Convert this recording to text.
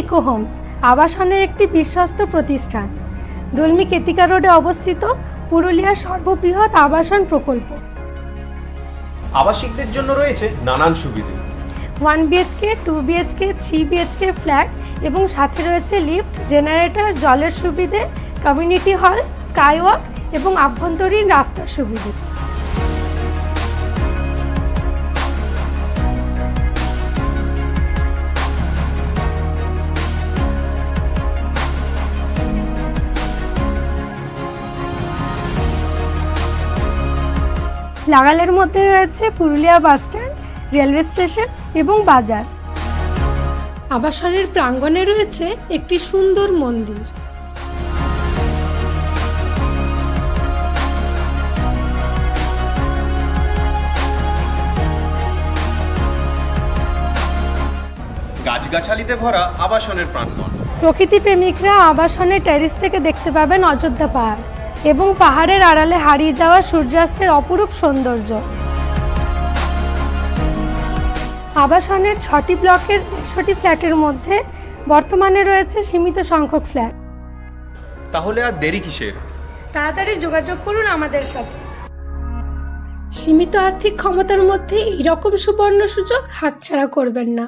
Eco Holmes আবাসনের একটি বিশ্বস্ত প্রতিষ্ঠান। দলমি কেতিকা রোডে অবস্থিত পুরুলিয়ার সর্ববৃহৎ আবাসন প্রকল্প। আবাসিকদের জন্য রয়েছে নানান সুবিধে। 1 BHK, 2 BHK, 3 BHK ফ্ল্যাট এবং সাথে রয়েছে লিফট, জেনারেটর, জলের সুবিধে, কমিউনিটি হল, স্কাইওয়াক এবং আভ্যন্তরীণ রাস্তার সুবিধে। লাগালের মধ্যে রয়েছে পুরুলিয়া বাসস্ট্যান্ড, রেলওয়ে স্টেশন এবং বাজার। আবাসনের প্রাঙ্গণে রয়েছে একটি সুন্দর মন্দির। গাছগাছালিতে ভরা আবাসনের প্রাঙ্গণ। প্রকৃতি প্রেমিকরা আবাসনের টেরিস থেকে দেখতে পাবেন অযোধ্যা পাহাড় এবং পাহাড়ের আড়ালে হারিয়ে যাওয়া সূর্যাস্তের অপরূপ সৌন্দর্য। আবাসনের 6টি ব্লকের 100টি ফ্ল্যাটের মধ্যে বর্তমানে রয়েছে সীমিত সংখ্যক ফ্ল্যাট। তাহলে আর দেরি কিসের? তাড়াতাড়ি যোগাযোগ করুন আমাদের সাথে। সীমিত আর্থিক ক্ষমতার মধ্যে এরকম সুবর্ণ সুযোগ হাতছাড়া করবেন না।